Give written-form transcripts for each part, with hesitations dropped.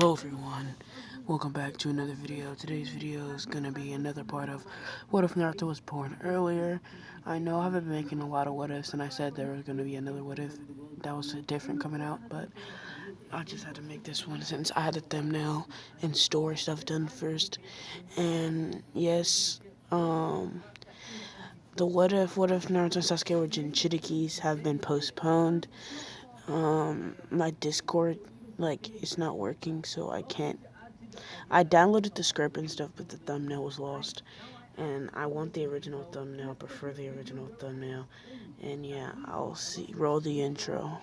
Hello everyone, welcome back to another video. Today's video is going to be another part of What If Naruto Was Born Earlier. I know I haven't been making a lot of what ifs, and I said there was going to be another what if that was different coming out, but I just had to make this one since I had the thumbnail and story stuff done first. And yes, the what if Naruto and Sasuke were Jinchurikis have been postponed. My Discord, it's not working, so I can't. I downloaded the script and stuff, but the thumbnail was lost. And I want the original thumbnail, prefer the original thumbnail. And yeah, I'll see. Roll the intro.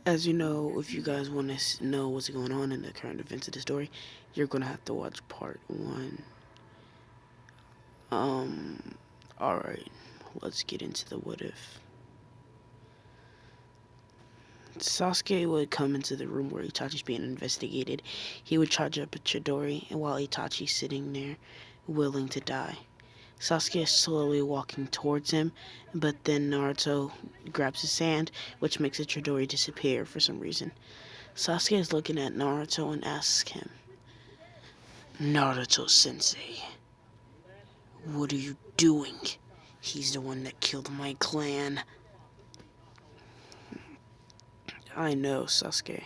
As you know, if you guys want to know what's going on in the current events of the story, you're going to have to watch part 1. Alright, let's get into the what if. Sasuke would come into the room where Itachi's being investigated. He would charge up a Chidori, and while Itachi's sitting there, willing to die. Sasuke is slowly walking towards him, but then Naruto grabs his hand, which makes the Chidori disappear for some reason. Sasuke is looking at Naruto and asks him, "Naruto-sensei, what are you doing? He's the one that killed my clan." "I know, Sasuke.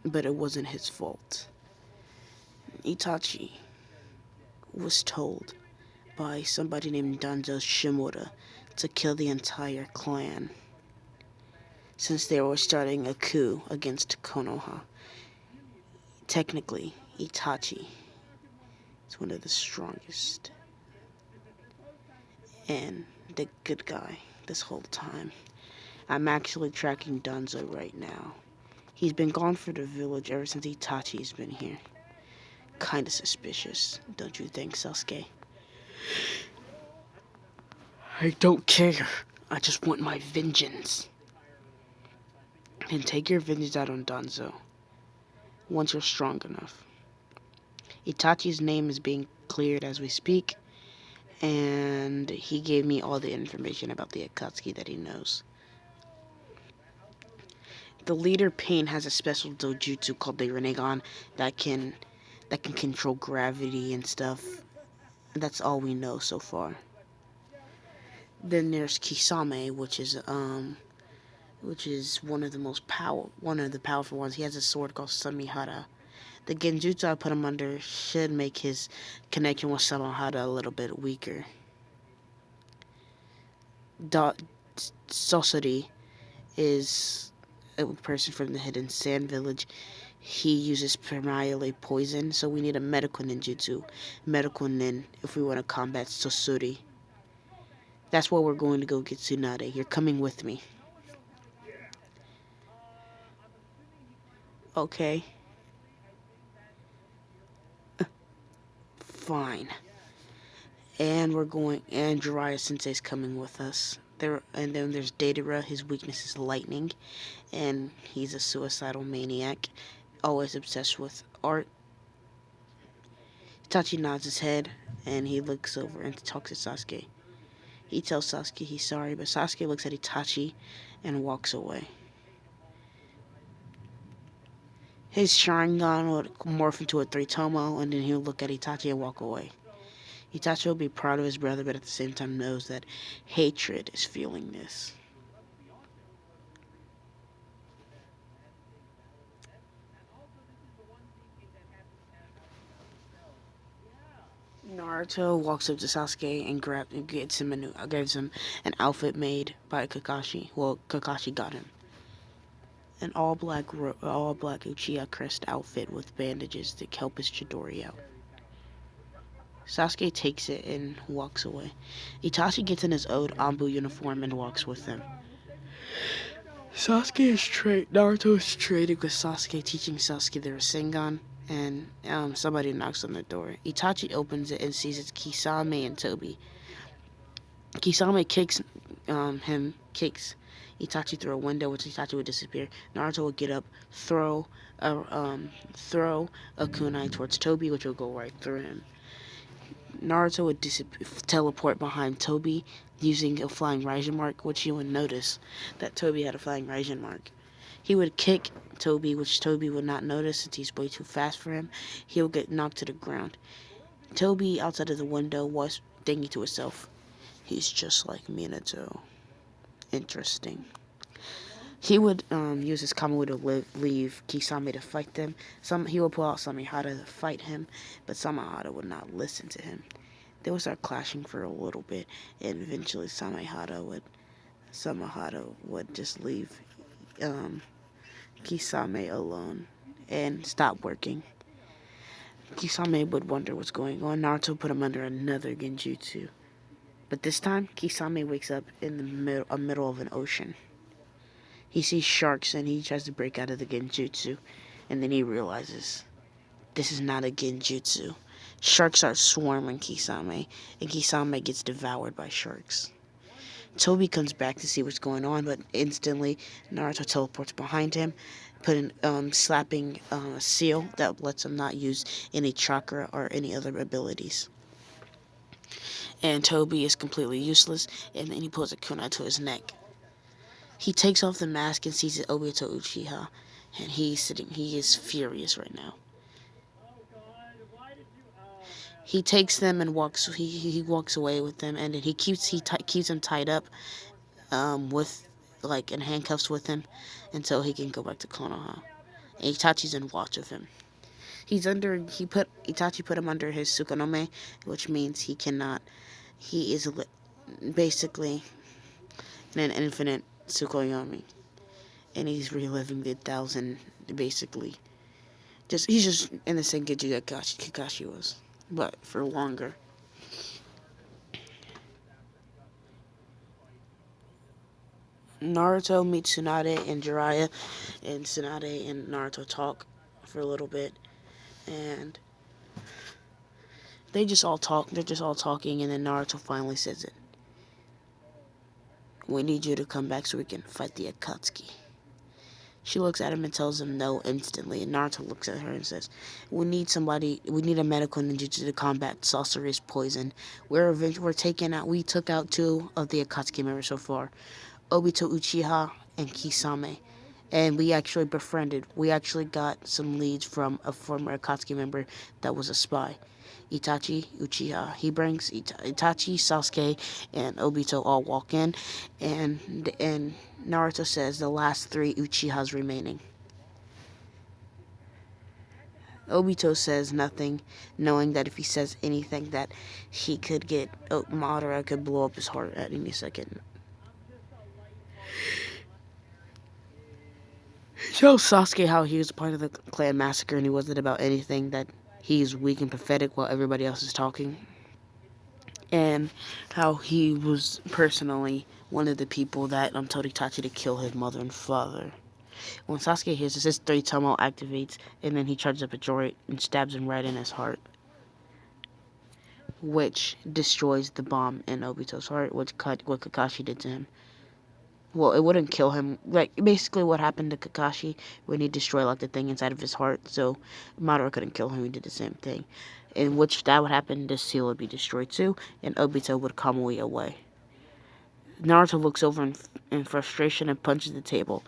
But it wasn't his fault. Itachi was told by somebody named Danzo Shimura to kill the entire clan since they were starting a coup against Konoha. Technically, Itachi is one of the strongest and the good guy this whole time. I'm actually tracking Danzo right now. He's been gone for the village ever since Itachi's been here. Kinda suspicious, don't you think, Sasuke?" "I don't care. I just want my vengeance." "And take your vengeance out on Danzo once you're strong enough. Itachi's name is being cleared as we speak, and he gave me all the information about the Akatsuki that he knows. The leader Pain has a special dojutsu called the Rinnegan that can control gravity and stuff. That's all we know so far. Then there's Kisame, which is one of the powerful ones. He has a sword called Samihara. The genjutsu I put him under should make his connection with Samihara a little bit weaker. Sosori is a person from the Hidden Sand Village. He uses primarily poison, so we need a medical ninjutsu. Medical nin, if we want to combat Sosori. That's why we're going to go get Tsunade. You're coming with me." "Okay. Fine. And Jiraiya Sensei's coming with us. And then there's Deidara. His weakness is lightning, and he's a suicidal maniac, always obsessed with art." Itachi nods his head, and he looks over and talks to Sasuke. He tells Sasuke he's sorry, but Sasuke looks at Itachi and walks away. His Sharingan would morph into a 3-tomo, and then he'll look at Itachi and walk away. Itachi will be proud of his brother, but at the same time knows that hatred is feeling this. Naruto walks up to Sasuke and gives him an outfit made by Kakashi. Well, Kakashi got him an all black Uchiha crest outfit with bandages to help his Chidori out. Sasuke takes it and walks away. Itachi gets in his old Anbu uniform and walks with them. Naruto is trading with Sasuke, teaching Sasuke the Rasengan. and somebody knocks on the door. Itachi opens it and sees it's Kisame and Toby. Kisame kicks Itachi through a window, which Itachi would disappear. Naruto would get up, throw a kunai towards Toby, which will go right through him. Naruto would teleport behind Toby using a flying Raijin mark, which you would notice that Toby had a flying Raijin mark. He would kick Toby, which Toby would not notice since he's way too fast for him. He would get knocked to the ground. Toby, outside of the window, was thinking to himself, he's just like Minato. Interesting. He would use his Kamui to leave Kisame to fight them. He would pull out Samehada to fight him, but Samehada would not listen to him. They would start clashing for a little bit, and eventually Samehada would just leave Kisame alone and stop working. Kisame would wonder what's going on. Naruto put him under another genjutsu. But this time, Kisame wakes up in the middle of an ocean. He sees sharks and he tries to break out of the genjutsu. And then he realizes, this is not a genjutsu. Sharks are swarming Kisame, and Kisame gets devoured by sharks. Toby comes back to see what's going on, but instantly Naruto teleports behind him, slapping a seal that lets him not use any chakra or any other abilities. And Toby is completely useless, and then he pulls a kunai to his neck. He takes off the mask and sees it Obito Uchiha, and he is furious right now. He takes them and he walks away with them, and then he keeps them tied up with in handcuffs with him until he can go back to Konoha. And Itachi's in watch of him. Itachi put him under his Tsukunome, which means he is basically an infinite Tsukuyomi, and he's reliving the 1,000 basically. He's just in the same Genji that Kakashi was, but for longer. Naruto meets Tsunade and Jiraiya, and Tsunade and Naruto talk for a little bit, and they just all talk. They're just all talking, and then Naruto finally says it. We need you to come back so we can fight the Akatsuki. She looks at him and tells him no instantly, and Naruto looks at her and says, we need a medical ninjutsu to combat sorcerer's poison. We took out 2 of the Akatsuki members so far, Obito Uchiha and Kisame, and we actually befriended. We actually got some leads from a former Akatsuki member that was a spy. Itachi, Uchiha. He brings Itachi, Sasuke, and Obito all walk in, and Naruto says the last 3 Uchihas remaining. Obito says nothing, knowing that if he says anything that he could get Madara could blow up his heart at any second. He tells Sasuke how he was a part of the clan massacre and he wasn't about anything, that he's weak and pathetic while everybody else is talking. And how he was personally one of the people that told Itachi to kill his mother and father. When Sasuke hears this, his 3 Tomo activates, and then he charges up a droid and stabs him right in his heart, which destroys the bomb in Obito's heart, what Kakashi did to him. Well, it wouldn't kill him. Basically what happened to Kakashi when he destroyed, the thing inside of his heart. So, Madara couldn't kill him. He did the same thing. In which that would happen, the seal would be destroyed too, and Obito would Kamui away. Naruto looks over in frustration and punches the table.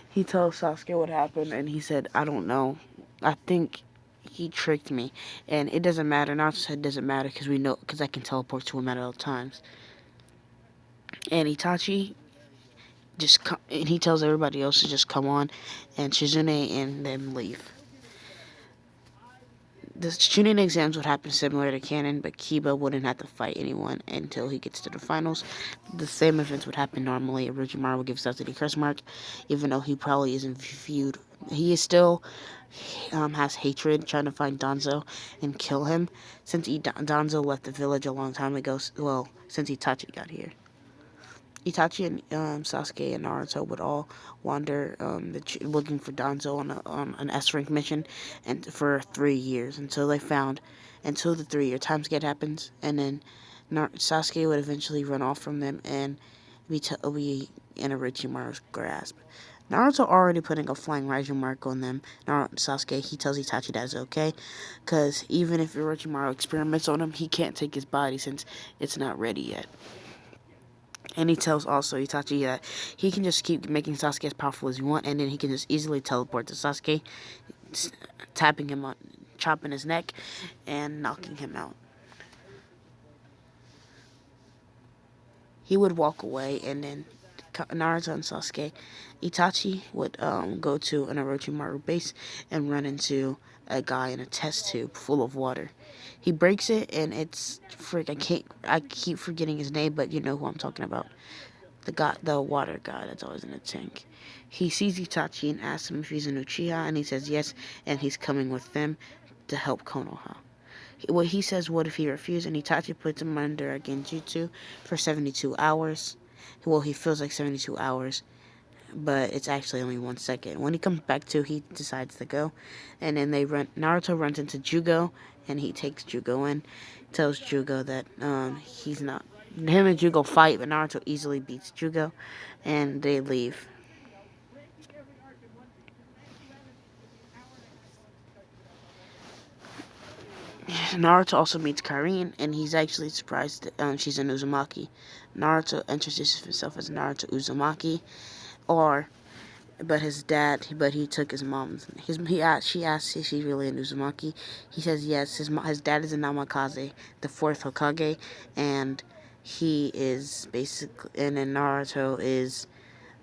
He tells Sasuke what happened, and he said, I don't know. I think he tricked me. And it doesn't matter. Naruto said it doesn't matter because I can teleport to him at all times. And Itachi and he tells everybody else to just come on, and Shizune and them leave. The Chunin exams would happen similar to canon, but Kiba wouldn't have to fight anyone until he gets to the finals. The same events would happen normally. Orochimaru would give Sasuke the curse mark, even though he probably isn't viewed. He is still has hatred, trying to find Danzo and kill him, since Danzo left the village a long time ago. Well, since Itachi got here. Itachi and Sasuke and Naruto would all wander looking for Danzo on an S rank mission, and for 3 years until the 3 year time skip happens, and then Sasuke would eventually run off from them and be in Orochimaru's grasp. Naruto already putting a flying Raiju mark on them. Sasuke, he tells Itachi that it's okay, because even if Orochimaru experiments on him, he can't take his body since it's not ready yet. And he tells also Itachi that he can just keep making Sasuke as powerful as he wants, and then he can just easily teleport to Sasuke, tapping him on, chopping his neck, and knocking him out. He would walk away, and then Naruto and Sasuke, Itachi would go to an Orochimaru base and run into a guy in a test tube full of water. He breaks it, and it's I keep forgetting his name, but you know who I'm talking about. The water guy that's always in a tank. He sees Itachi and asks him if he's an Uchiha, and he says yes, and he's coming with them to help Konoha. What he says, what if he refuses? And Itachi puts him under a genjutsu for 72 hours. Well, he feels like 72 hours, but it's actually only 1 second. When he comes back to, he decides to go, and then Naruto runs into Jugo, and he takes Jugo in, tells Jugo that he's not. Him and Jugo fight, but Naruto easily beats Jugo, and they leave. Naruto also meets Karin, and he's actually surprised that she's an Uzumaki. Naruto introduces himself as Naruto Uzumaki, but he took his mom's. She asks if she's really an Uzumaki. He says yes. His dad is a Namikaze, the fourth Hokage, and he is basically, and then Naruto is,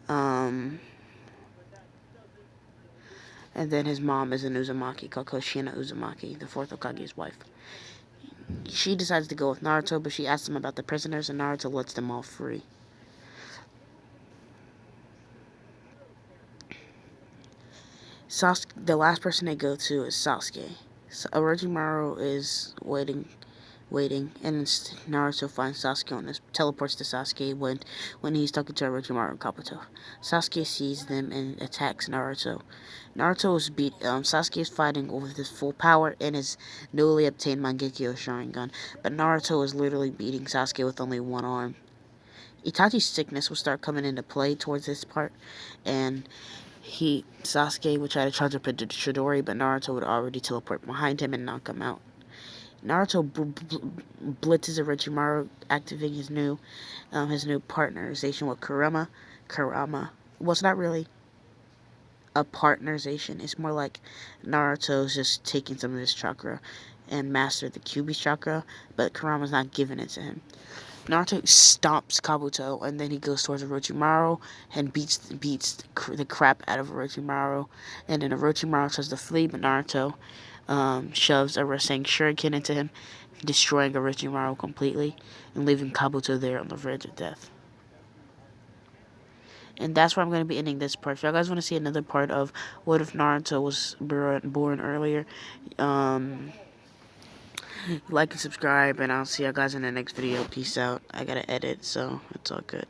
and then his mom is an Uzumaki called Koshina Uzumaki, the fourth Hokage's wife. She decides to go with Naruto, but she asks him about the prisoners, and Naruto lets them all free. The last person they go to is Sasuke. So Orochimaru is waiting, and Naruto finds Sasuke on this, teleports to Sasuke when he's talking to Orochimaru and Kabuto. Sasuke sees them and attacks Naruto. Naruto is Sasuke is fighting with his full power and his newly obtained Mangekyo Sharingan, but Naruto is literally beating Sasuke with only one arm. Itachi's sickness will start coming into play towards this part, and Sasuke would try to charge up into Chidori, but Naruto would already teleport behind him and knock him out. Naruto blitzes Orochimaru, activating his new partnerization with Kurama. Well, it's not really a partnerization. It's more like Naruto's just taking some of his chakra and mastered the Kyuubi's chakra, but Kurama's not giving it to him. Naruto stomps Kabuto, and then he goes towards Orochimaru and beats the crap out of Orochimaru. And then Orochimaru tries to flee, but Naruto shoves a Rasengan Shuriken into him, destroying Orochimaru completely and leaving Kabuto there on the verge of death. And that's where I'm going to be ending this part. If y'all guys want to see another part of what if Naruto was born earlier, like and subscribe, and I'll see y'all guys in the next video. Peace out. I gotta edit, so it's all good.